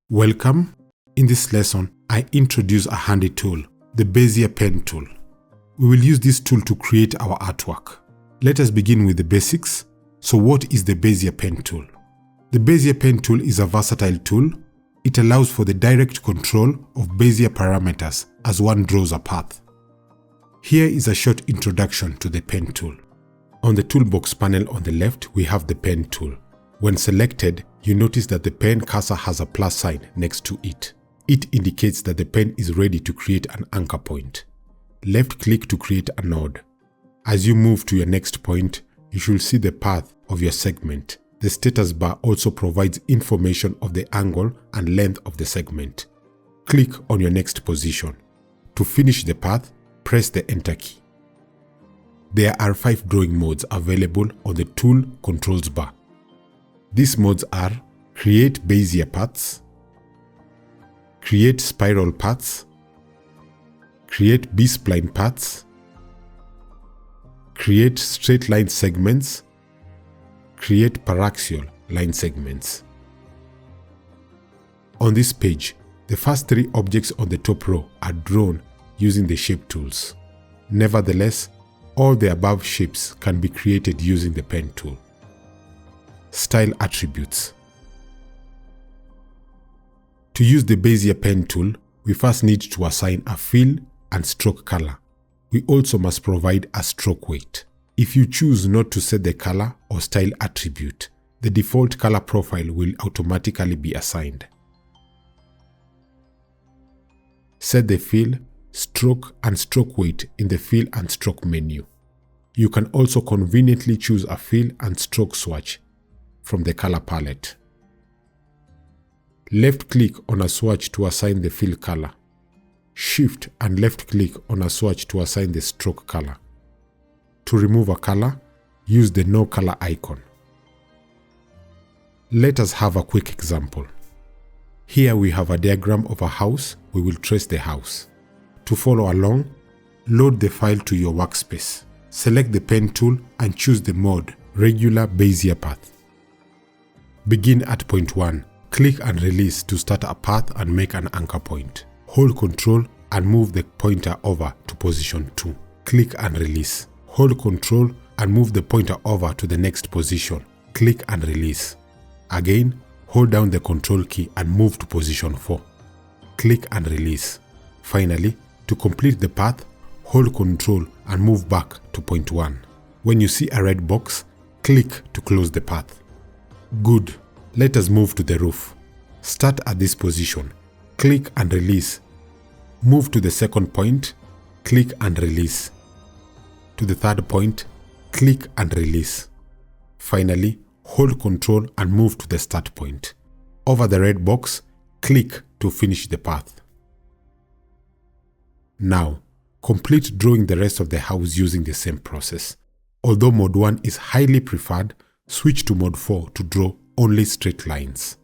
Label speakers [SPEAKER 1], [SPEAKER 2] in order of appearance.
[SPEAKER 1] Welcome. In this lesson, I introduce a handy tool, the Bezier pen tool. We will use this tool to create our artwork. Let us begin with the basics. So what is the Bezier pen tool? The Bezier pen tool is a versatile tool. It allows for the direct control of Bezier parameters as one draws a path. Here is a short introduction to the pen tool. On the toolbox panel on the left, we have the pen tool. When selected, you notice that the pen cursor has a plus sign next to it. It indicates that the pen is ready to create an anchor point. Left-click to create a node. As you move to your next point, you should see the path of your segment. The status bar also provides information of the angle and length of the segment. Click on your next position. To finish the path, press the Enter key. There are 5 drawing modes available on the tool controls bar. These modes are Create Bezier Paths, Create Spiral Paths, Create B-Spline Paths, Create Straight Line Segments, Create Paraxial Line Segments. On this page, the first 3 objects on the top row are drawn using the shape tools. Nevertheless, all the above shapes can be created using the pen tool. Style attributes. To use the Bezier pen tool, we first need to assign a fill and stroke color. We also must provide a stroke weight. If you choose not to set the color or style attribute, the default color profile will automatically be assigned. Set the fill, stroke and stroke weight in the fill and stroke menu. You can also conveniently choose a fill and stroke swatch from the color palette. Left-click on a swatch to assign the fill color. Shift and left-click on a swatch to assign the stroke color. To remove a color, use the No Color icon. Let us have a quick example. Here we have a diagram of a house. We will trace the house. To follow along, load the file to your workspace. Select the pen tool and choose the mode Regular Bezier Path. Begin at point 1. Click and release to start a path and make an anchor point. Hold Ctrl and move the pointer over to position 2. Click and release. Hold Ctrl and move the pointer over to the next position. Click and release. Again, hold down the Ctrl key and move to position 4. Click and release. Finally, to complete the path, hold Ctrl and move back to point 1. When you see a red box, click to close the path. Good. Let us move to the roof. Start at this position. Click and release. Move to the second point. Click and release. To the third point. Click and release. Finally, hold Ctrl and move to the start point. Over the red box, click to finish the path. Now, complete drawing the rest of the house using the same process. Although mode 1 is highly preferred, switch to mode 4 to draw only straight lines.